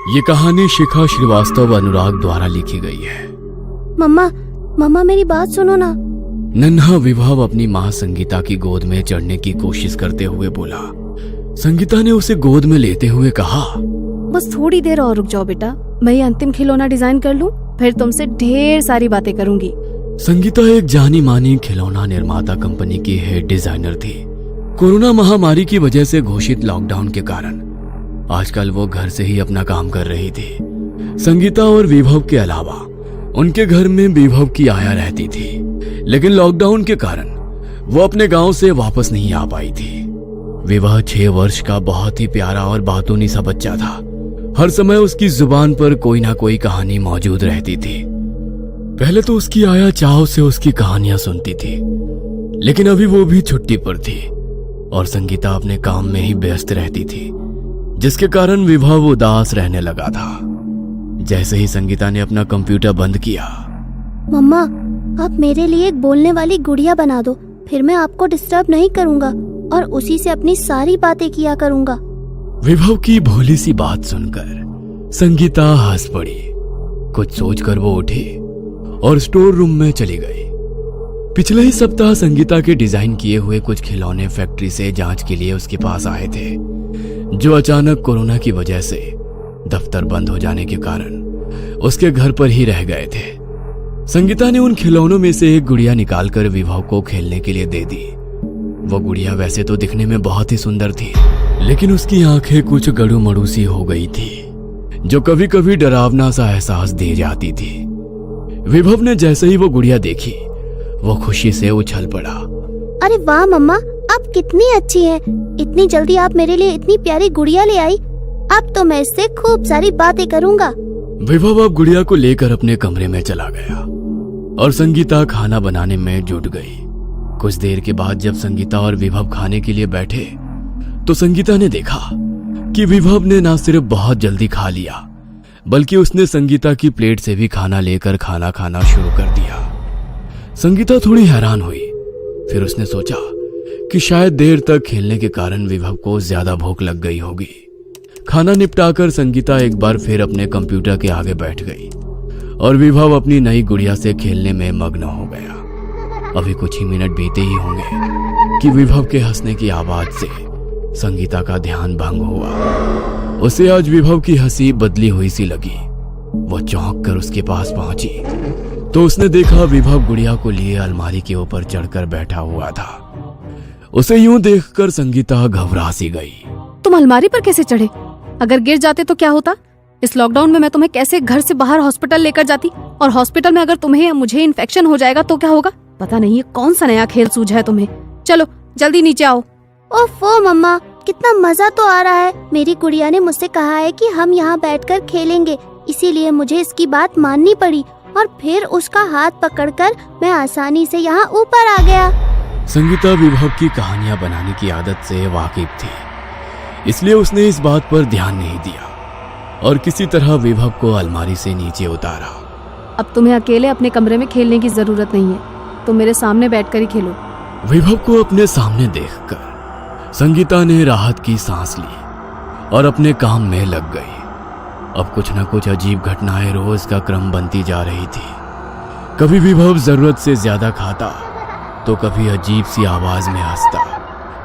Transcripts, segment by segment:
ये कहानी शिखा श्रीवास्तव अनुराग द्वारा लिखी गई है। मम्मा मेरी बात सुनो ना। नन्हा विभव अपनी माँ संगीता की गोद में चढ़ने की कोशिश करते हुए बोला। संगीता ने उसे गोद में लेते हुए कहा, बस थोड़ी देर और रुक जाओ बेटा, मैं ये अंतिम खिलौना डिजाइन कर लूं, फिर तुमसे ढेर सारी बातें करूंगी। संगीता एक जानी मानी खिलौना निर्माता कंपनी की हेड डिजाइनर थी। कोरोना महामारी की वजह से घोषित लॉकडाउन के कारण आजकल वो घर से ही अपना काम कर रही थी। संगीता और विभव के अलावा उनके घर में विभव की आया रहती थी, लेकिन लॉकडाउन के कारण वो अपने गांव से वापस नहीं आ पाई थी। विभव 6 वर्ष का बहुत ही प्यारा और बातूनी सा बच्चा था। हर समय उसकी जुबान पर कोई ना कोई कहानी मौजूद रहती थी। पहले तो उसकी आया चाव से उसकी कहानियां सुनती थी, लेकिन अभी वो भी छुट्टी पर थी और संगीता अपने काम में ही व्यस्त रहती थी, जिसके कारण विभव उदास रहने लगा था। जैसे ही संगीता ने अपना कंप्यूटर बंद किया, मम्मा आप मेरे लिए एक बोलने वाली गुड़िया बना दो, फिर मैं आपको डिस्टर्ब नहीं करूंगा और उसी से अपनी सारी बातें किया करूंगा। विभव की भोली सी बात सुनकर संगीता हंस पड़ी। कुछ सोचकर वो उठी और स्टोर रूम में चली गई। पिछले ही सप्ताह संगीता के डिजाइन किए हुए कुछ खिलौने फैक्ट्री से जांच के लिए उसके पास आए थे, जो अचानक कोरोना की वजह से दफ्तर बंद हो जाने के कारण उसके घर पर ही रह गए थे। संगीता ने उन खिलौनों में से एक गुड़िया निकालकर विभव को खेलने के लिए दे दी। वो गुड़िया वैसे तो दिखने में बहुत ही सुंदर थी, लेकिन उसकी आंखें कुछ गड़ू मड़ू सी हो गई थी, जो कभी कभी डरावना सा एहसास दे जाती थी। विभव ने जैसे ही वो गुड़िया देखी, वो खुशी से उछल पड़ा। अरे वाह मम्मा, आप कितनी अच्छी हैं। इतनी जल्दी आप मेरे लिए इतनी प्यारी गुड़िया ले आई। अब तो मैं इससे खूब सारी बातें करूंगा। विभव अब गुड़िया को लेकर अपने कमरे में चला गया और संगीता खाना बनाने में जुट गई। कुछ देर के बाद जब संगीता और विभव खाने के लिए बैठे, तो संगीता ने देखा कि विभव ने ना सिर्फ बहुत जल्दी खा लिया, बल्कि उसने संगीता की प्लेट से भी खाना लेकर खाना खाना शुरू कर दिया। संगीता थोड़ी हैरान हुई। फिर उसने सोचा कि शायद देर तक खेलने के कारण विभव को ज्यादा भूख लग गई होगी। खाना निपटाकर संगीता एक बार फिर अपने कंप्यूटर के आगे बैठ गई और विभव अपनी नई गुड़िया से खेलने में मग्न हो गया। अभी कुछ ही मिनट बीते ही होंगे कि विभव के हंसने की आवाज से संगीता का ध्यान भंग हुआ। उसे आज विभव की हंसी बदली हुई सी लगी। वो चौंक कर उसके पास पहुंची तो उसने देखा विभव गुड़िया को लिए अलमारी के ऊपर चढ़कर बैठा हुआ था। उसे यूं देखकर संगीता घबरा सी गई। तुम अलमारी पर कैसे चढ़े? अगर गिर जाते तो क्या होता? इस लॉकडाउन में मैं तुम्हें कैसे घर से बाहर हॉस्पिटल लेकर जाती, और हॉस्पिटल में अगर तुम्हें या मुझे इन्फेक्शन हो जाएगा तो क्या होगा? पता नहीं ये कौन सा नया खेल सूझा है तुम्हें। चलो जल्दी नीचे आओ। ओफो मम्मा, कितना मजा तो आ रहा है। मेरी गुड़िया ने मुझसे कहा है कि हम यहाँ बैठकर खेलेंगे, इसीलिए मुझे इसकी बात माननी पड़ी और फिर उसका हाथ पकड़कर मैं आसानी से यहाँ ऊपर आ गया। संगीता विभव की कहानियां बनाने की आदत से वाकिफ थी, इसलिए उसने इस बात पर ध्यान नहीं दिया और किसी तरह विभव को अलमारी से नीचे उतारा। अब तुम्हें अकेले अपने कमरे में खेलने की जरूरत नहीं है, तुम मेरे सामने बैठकर ही खेलो। विभव को अपने सामने देखकर संगीता ने राहत की सांस ली और अपने काम में लग गई। अब कुछ न कुछ अजीब घटनाएं रोज का क्रम बनती जा रही थी। कभी विभव जरूरत से ज्यादा खाता तो कभी अजीब सी आवाज में हंसता,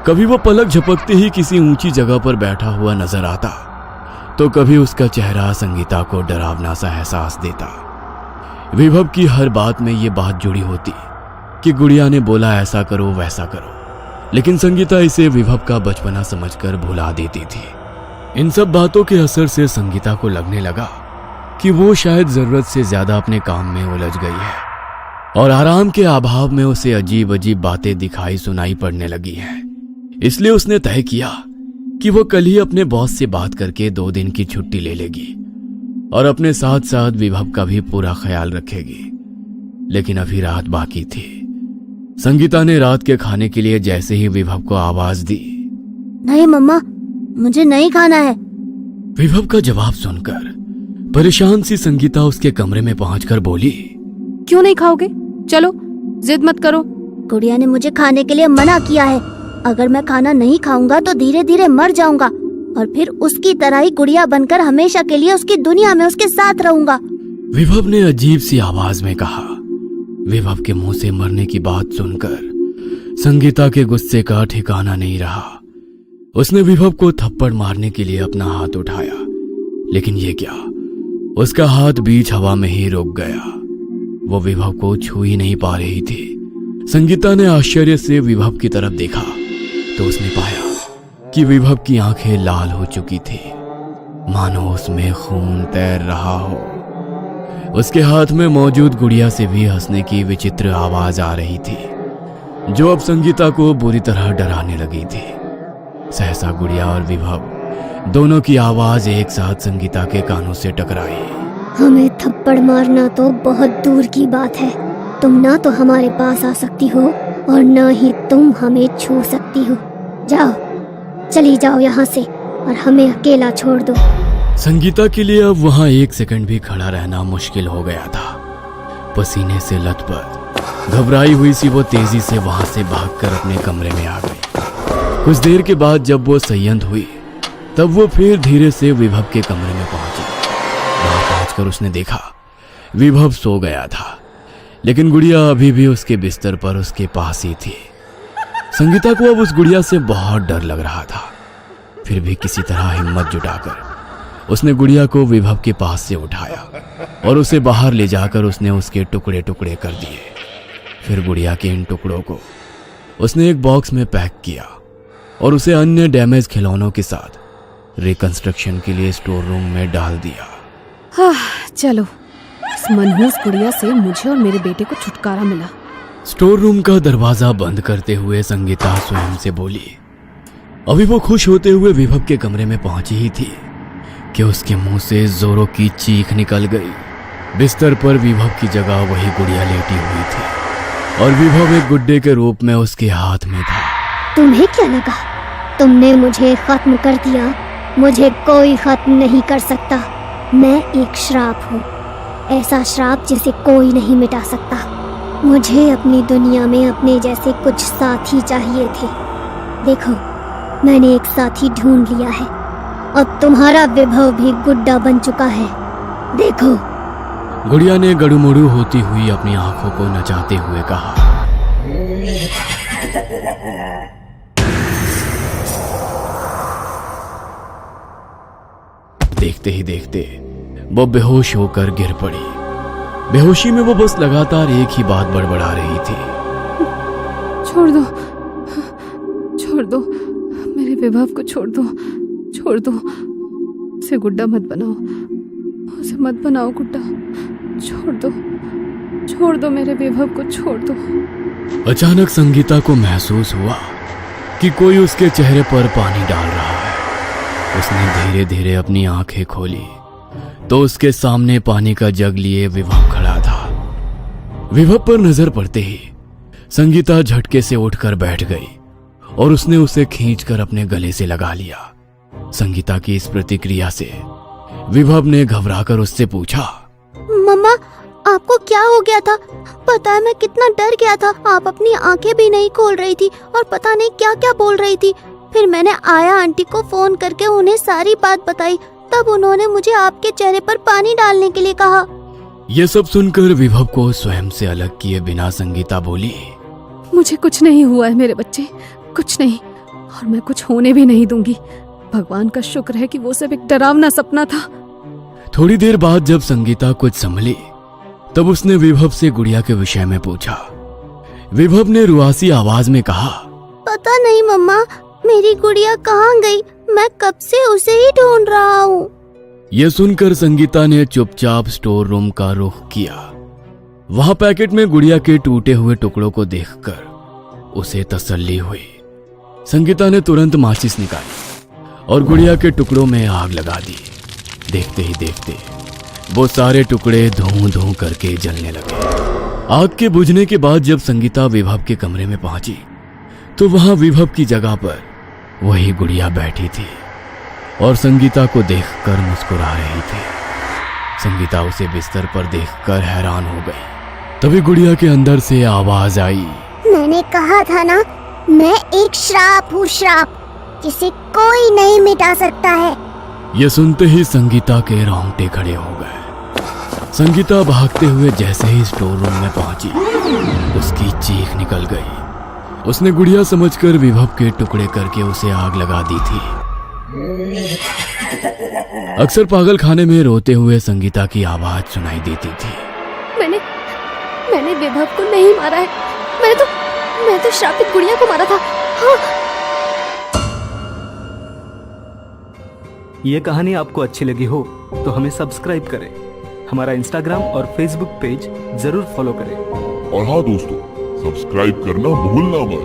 कभी वो पलक झपकते ही किसी ऊंची जगह पर बैठा हुआ नजर आता, तो कभी उसका चेहरा संगीता को डरावना सा एहसास देता। विभव की हर बात में ये बात जुड़ी होती कि गुड़िया ने बोला ऐसा करो वैसा करो, लेकिन संगीता इसे विभव का बचपना समझकर भुला देती थी। इन सब बातों के असर से संगीता को लगने लगा कि वो शायद जरूरत से ज्यादा अपने काम में उलझ गई है और आराम के अभाव में उसे अजीब अजीब बातें दिखाई सुनाई पड़ने लगी हैं। इसलिए उसने तय किया कि वो कल ही अपने बॉस से बात करके 2 दिन की छुट्टी ले लेगी और अपने साथ साथ विभव का भी पूरा ख्याल रखेगी। लेकिन अभी रात बाकी थी। संगीता ने रात के खाने के लिए जैसे ही विभव को आवाज दी, नहीं मम्मा, मुझे नहीं खाना है। विभव का जवाब सुनकर परेशान सी संगीता उसके कमरे में पहुंचकर बोली, क्यों नहीं खाओगे? चलो जिद मत करो। गुड़िया ने मुझे खाने के लिए मना किया है। अगर मैं खाना नहीं खाऊंगा तो धीरे धीरे मर जाऊंगा और फिर उसकी तरह ही गुड़िया बनकर हमेशा के लिए उसकी दुनिया में उसके साथ रहूंगा। विभव ने अजीब सी आवाज में कहा। विभव के मुंह से मरने की बात सुनकर संगीता के गुस्से का ठिकाना नहीं रहा। उसने विभव को थप्पड़ मारने के लिए अपना हाथ उठाया, लेकिन ये क्या, उसका हाथ बीच हवा में ही रुक गया। वो विभव को छू ही नहीं पा रही थी। संगीता ने आश्चर्य से विभव की तरफ देखा तो उसने पाया कि विभव की आंखें लाल हो चुकी थी, मानो उसमें खून तैर रहा हो। उसके हाथ में मौजूद गुड़िया से भी हंसने की विचित्र आवाज आ रही थी, जो अब संगीता को बुरी तरह डराने लगी थी। सहसा गुड़िया और विभव दोनों की आवाज एक साथ संगीता के कानों से टकराई। हमें थप्पड़ मारना तो बहुत दूर की बात है। तुम ना तो हमारे पास आ सकती हो और ना ही तुम हमें छू सकती हो। जाओ, चली जाओ यहाँ से और हमें अकेला छोड़ दो। संगीता के लिए अब वहां एक सेकंड भी खड़ा रहना मुश्किल हो गया था। पसीने से लथपथ घबराई हुई सी वो तेजी से वहां से भागकर अपने कमरे में आ गई। कुछ देर के बाद जब वो संयत हुई तब वो फिर धीरे से विभव के कमरे में पहुंची। वहां पहुंचकर उसने देखा विभव सो गया था, लेकिन गुड़िया अभी भी उसके बिस्तर पर उसके पास ही थी। संगीता को अब उस गुड़िया से बहुत डर लग रहा था। फिर भी किसी तरह हिम्मत जुटाकर उसने गुड़िया को विभव के पास से उठाया और उसे बाहर ले जाकर उसने उसके टुकड़े टुकड़े कर दिए। फिर गुड़िया के इन टुकड़ों को उसने एक बॉक्स में पैक किया और उसे अन्य डैमेज खिलौनों के साथ रिकंस्ट्रक्शन के लिए स्टोर रूम में डाल दिया। हाँ, चलो, इस मनहूस गुड़िया से मुझे और मेरे बेटे को छुटकारा मिला। स्टोर रूम का दरवाजा बंद करते हुए संगीता स्वयं से बोली। अभी वो खुश होते हुए विभव के कमरे में पहुंची ही थी कि उसके मुंह से जोरों की चीख निकल गई। बिस्तर पर विभव की जगह वही गुड़िया लेटी हुई थी और विभव एक गुड्डे के रूप में उसके हाथ में था। तुम्हें क्या लगा तुमने मुझे खत्म कर दिया? मुझे कोई खत्म नहीं कर सकता। मैं एक श्राप हूँ, ऐसा श्राप जिसे कोई नहीं मिटा सकता। मुझे अपनी दुनिया में अपने जैसे कुछ साथी चाहिए थे। देखो, मैंने एक साथी ढूंढ लिया है। अब तुम्हारा विभव भी गुड्डा बन चुका है। देखो। गुड़िया ने गड़ुमड़ू होती हुई अपनी आंखों को नचाते हुए कहा। देखते ही देखते वो बेहोश होकर गिर पड़ी। बेहोशी में वो बस लगातार एक ही बात बड़बड़ा रही थी। छोड़ दो, छोड़ दो, मेरे विभव को छोड़ दो, छोड़ दो। उसे गुड्डा मत बनाओ, उसे मत बनाओ गुड्डा। छोड़ दो, छोड़ दो, मेरे विभव को छोड़ दो। अचानक संगीता को महसूस हुआ कि कोई उसके चेहरे पर पानी डाल रहा है। उसने धीरे धीरे अपनी आंखें खोली तो उसके सामने पानी का जग लिए विभव खड़ा था। विभव पर नजर पड़ते ही संगीता झटके से उठकर बैठ गई और उसने उसे खींचकर अपने गले से लगा लिया। संगीता की इस प्रतिक्रिया से विभव ने घबराकर उससे पूछा, मम्मा, आपको क्या हो गया था? पता है मैं कितना डर गया था। आप अपनी आंखें भी नहीं खोल रही थी और पता नहीं क्या क्या बोल रही थी। फिर मैंने आया आंटी को फोन करके उन्हें सारी बात बताई। तब उन्होंने मुझे आपके चेहरे पर पानी डालने के लिए कहा। यह सब सुनकर विभव को स्वयं से अलग किए बिना संगीता बोली, मुझे कुछ नहीं हुआ है मेरे बच्चे, कुछ नहीं, और मैं कुछ होने भी नहीं दूंगी। भगवान का शुक्र है कि वो सब एक डरावना सपना था। थोड़ी देर बाद जब संगीता कुछ संभली तब उसने विभव से गुड़िया के विषय में पूछा। विभव ने रुआसी आवाज में कहा, पता नहीं मम्मा, मेरी गुड़िया कहाँ गई? मैं कब से उसे ही ढूंढ रहा हूँ। यह सुनकर संगीता ने चुपचाप स्टोर रूम का रुख किया। वहां पैकेट में गुड़िया के टूटे हुए टुकड़ों को देखकर उसे तसल्ली हुई। संगीता ने तुरंत माचिस निकाली और गुड़िया के टुकड़ों में आग लगा दी। देखते ही देखते वो सारे टुकड़े धूं धूं करके जलने लगे। आग के बुझने के बाद जब संगीता विभव के कमरे में पहुंची तो वहां विभव की जगह पर वही गुड़िया बैठी थी और संगीता को देखकर मुस्कुरा रही थी। संगीता उसे बिस्तर पर देखकर हैरान हो गई। तभी गुड़िया के अंदर से आवाज आई, मैंने कहा था ना, मैं एक श्राप हूँ, श्राप। जिसे कोई नहीं मिटा सकता है। ये सुनते ही संगीता के रोंगटे खड़े हो गए। संगीता भागते हुए जैसे ही स्टोर रूम में पहुंची, उसकी चीख निकल गई। उसने गुड़िया समझकर विभव के टुकड़े करके उसे आग लगा दी थी। अक्सर पागल खाने में रोते हुए संगीता की आवाज सुनाई देती थी। मैंने विभव को नहीं मारा है। मैं तो श्रापित गुड़िया को मारा था। हाँ। ये कहानी आपको अच्छी लगी हो तो हमें सब्सक्राइब करें, हमारा इंस्टाग्राम और फेसबुक पेज जरूर फॉलो करें। और हाँ दोस्तों, सब्सक्राइब करना भूलना मत।